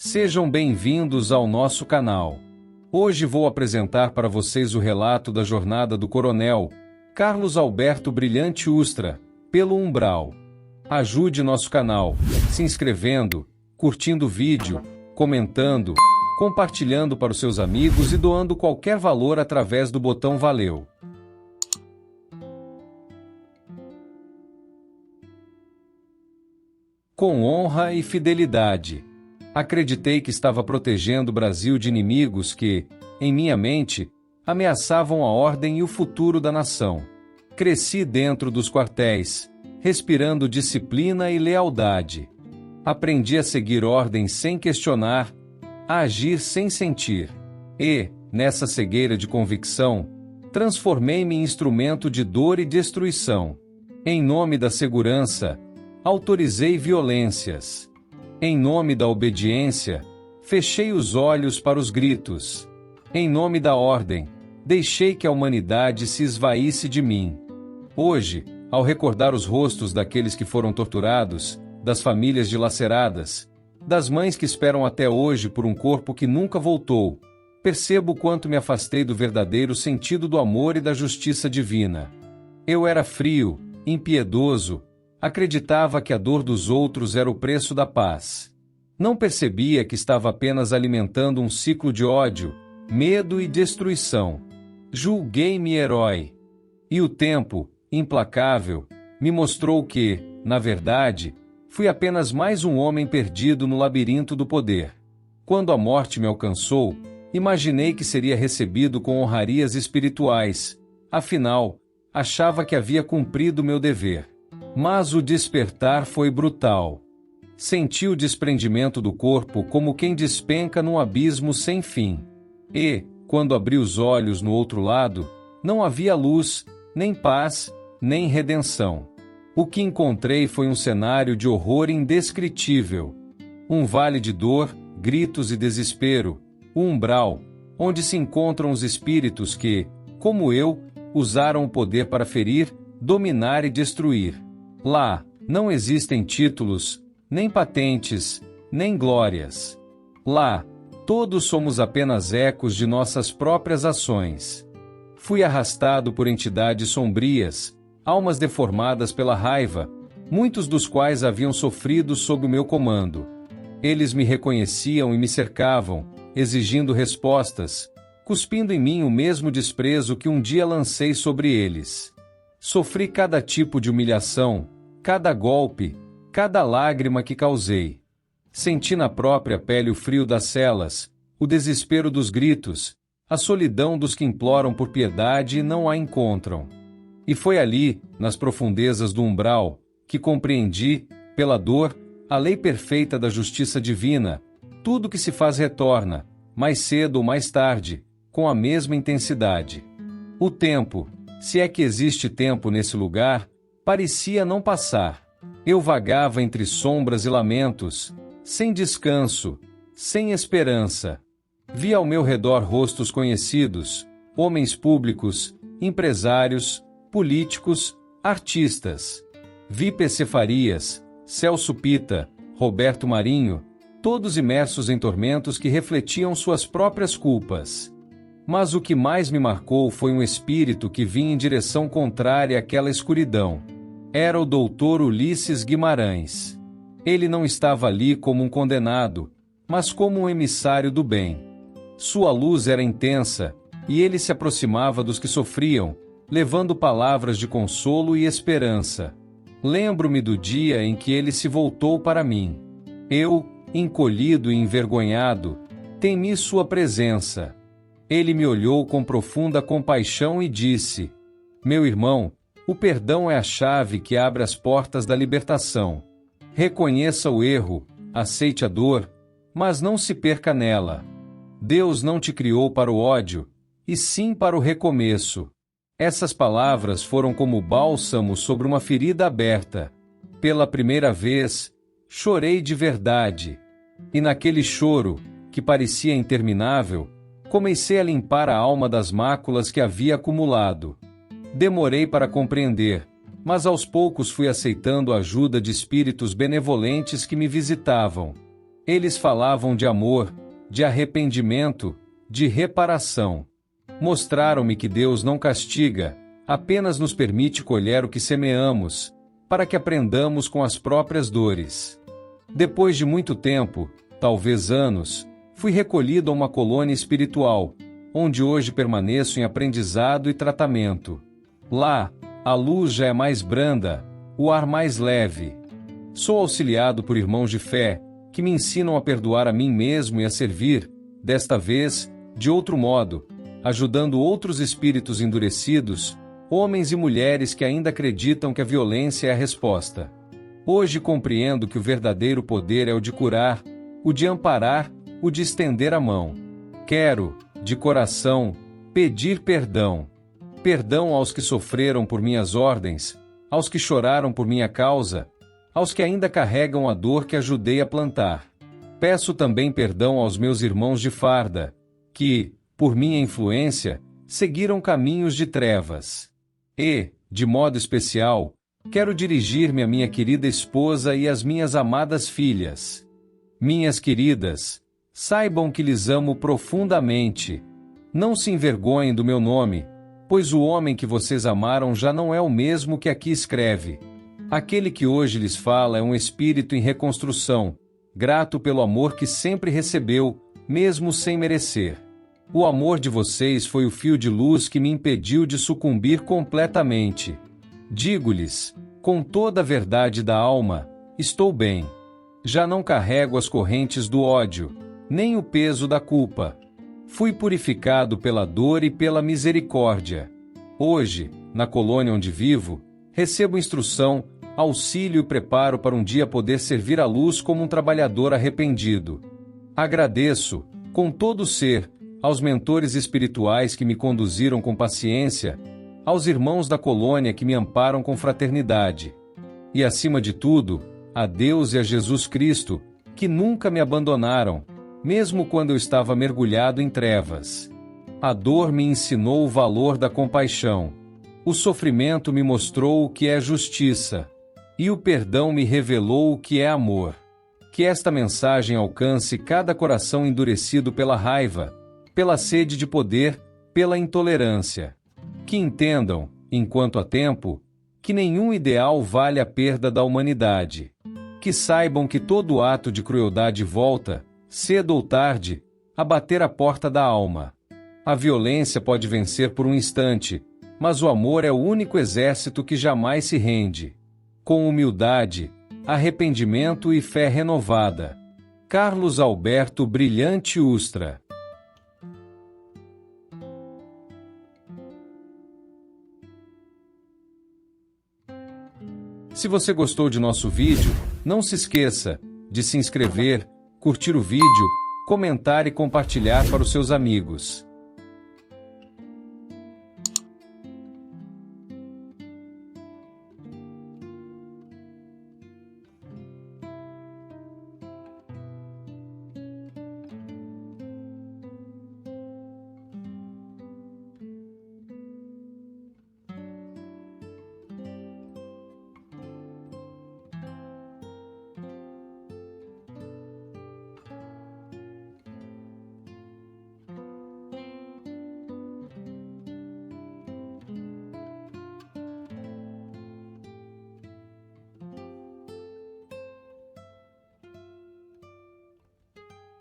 Sejam bem-vindos ao nosso canal. Hoje vou apresentar para vocês o relato da jornada do Coronel Carlos Alberto Brilhante Ustra, pelo Umbral. Ajude nosso canal, se inscrevendo, curtindo o vídeo, comentando, compartilhando para os seus amigos e doando qualquer valor através do botão Valeu. Com honra e fidelidade. Acreditei que estava protegendo o Brasil de inimigos que, em minha mente, ameaçavam a ordem e o futuro da nação. Cresci dentro dos quartéis, respirando disciplina e lealdade. Aprendi a seguir ordens sem questionar, a agir sem sentir. E, nessa cegueira de convicção, transformei-me em instrumento de dor e destruição. Em nome da segurança, autorizei violências. Em nome da obediência, fechei os olhos para os gritos. Em nome da ordem, deixei que a humanidade se esvaísse de mim. Hoje, ao recordar os rostos daqueles que foram torturados, das famílias dilaceradas, das mães que esperam até hoje por um corpo que nunca voltou, percebo quanto me afastei do verdadeiro sentido do amor e da justiça divina. Eu era frio, impiedoso, acreditava que a dor dos outros era o preço da paz. Não percebia que estava apenas alimentando um ciclo de ódio, medo e destruição. Julguei-me herói. E o tempo, implacável, me mostrou que, na verdade, fui apenas mais um homem perdido no labirinto do poder. Quando a morte me alcançou, imaginei que seria recebido com honrarias espirituais. Afinal, achava que havia cumprido meu dever. Mas o despertar foi brutal. Senti o desprendimento do corpo como quem despenca num abismo sem fim. E, quando abri os olhos no outro lado, não havia luz, nem paz, nem redenção. O que encontrei foi um cenário de horror indescritível. Um vale de dor, gritos e desespero, o umbral, onde se encontram os espíritos que, como eu, usaram o poder para ferir, dominar e destruir. Lá, não existem títulos, nem patentes, nem glórias. Lá, todos somos apenas ecos de nossas próprias ações. Fui arrastado por entidades sombrias, almas deformadas pela raiva, muitos dos quais haviam sofrido sob o meu comando. Eles me reconheciam e me cercavam, exigindo respostas, cuspindo em mim o mesmo desprezo que um dia lancei sobre eles. Sofri cada tipo de humilhação, cada golpe, cada lágrima que causei. Senti na própria pele o frio das celas, o desespero dos gritos, a solidão dos que imploram por piedade e não a encontram. E foi ali, nas profundezas do umbral, que compreendi, pela dor, a lei perfeita da justiça divina. Tudo que se faz retorna, mais cedo ou mais tarde, com a mesma intensidade. O tempo, se é que existe tempo nesse lugar, parecia não passar. Eu vagava entre sombras e lamentos, sem descanso, sem esperança. Vi ao meu redor rostos conhecidos, homens públicos, empresários, políticos, artistas. Vi PC Farias, Celso Pitta, Roberto Marinho, todos imersos em tormentos que refletiam suas próprias culpas. Mas o que mais me marcou foi um espírito que vinha em direção contrária àquela escuridão. Era o doutor Ulisses Guimarães. Ele não estava ali como um condenado, mas como um emissário do bem. Sua luz era intensa, e ele se aproximava dos que sofriam, levando palavras de consolo e esperança. Lembro-me do dia em que ele se voltou para mim. Eu, encolhido e envergonhado, temi sua presença. Ele me olhou com profunda compaixão e disse: "Meu irmão, o perdão é a chave que abre as portas da libertação. Reconheça o erro, aceite a dor, mas não se perca nela. Deus não te criou para o ódio, e sim para o recomeço." Essas palavras foram como bálsamo sobre uma ferida aberta. Pela primeira vez, chorei de verdade. E naquele choro, que parecia interminável, comecei a limpar a alma das máculas que havia acumulado. Demorei para compreender, mas aos poucos fui aceitando a ajuda de espíritos benevolentes que me visitavam. Eles falavam de amor, de arrependimento, de reparação. Mostraram-me que Deus não castiga, apenas nos permite colher o que semeamos, para que aprendamos com as próprias dores. Depois de muito tempo, talvez anos, fui recolhido a uma colônia espiritual, onde hoje permaneço em aprendizado e tratamento. Lá, a luz já é mais branda, o ar mais leve. Sou auxiliado por irmãos de fé, que me ensinam a perdoar a mim mesmo e a servir, desta vez, de outro modo, ajudando outros espíritos endurecidos, homens e mulheres que ainda acreditam que a violência é a resposta. Hoje compreendo que o verdadeiro poder é o de curar, o de amparar, o de estender a mão. Quero, de coração, pedir perdão. Perdão aos que sofreram por minhas ordens, aos que choraram por minha causa, aos que ainda carregam a dor que ajudei a plantar. Peço também perdão aos meus irmãos de farda, que, por minha influência, seguiram caminhos de trevas. E, de modo especial, quero dirigir-me à minha querida esposa e às minhas amadas filhas. Minhas queridas, saibam que lhes amo profundamente. Não se envergonhem do meu nome, pois o homem que vocês amaram já não é o mesmo que aqui escreve. Aquele que hoje lhes fala é um espírito em reconstrução, grato pelo amor que sempre recebeu, mesmo sem merecer. O amor de vocês foi o fio de luz que me impediu de sucumbir completamente. Digo-lhes, com toda a verdade da alma, estou bem. Já não carrego as correntes do ódio, nem o peso da culpa. Fui purificado pela dor e pela misericórdia. Hoje, na colônia onde vivo, recebo instrução, auxílio e preparo para um dia poder servir à luz como um trabalhador arrependido. Agradeço, com todo o ser, aos mentores espirituais que me conduziram com paciência, aos irmãos da colônia que me amparam com fraternidade. E, acima de tudo, a Deus e a Jesus Cristo, que nunca me abandonaram, mesmo quando eu estava mergulhado em trevas. A dor me ensinou o valor da compaixão. O sofrimento me mostrou o que é justiça. E o perdão me revelou o que é amor. Que esta mensagem alcance cada coração endurecido pela raiva, pela sede de poder, pela intolerância. Que entendam, enquanto há tempo, que nenhum ideal vale a perda da humanidade. Que saibam que todo ato de crueldade volta, cedo ou tarde, a bater a porta da alma. A violência pode vencer por um instante, mas o amor é o único exército que jamais se rende. Com humildade, arrependimento e fé renovada. Carlos Alberto Brilhante Ustra. Se você gostou de nosso vídeo, não se esqueça de se inscrever, curtir o vídeo, comentar e compartilhar para os seus amigos.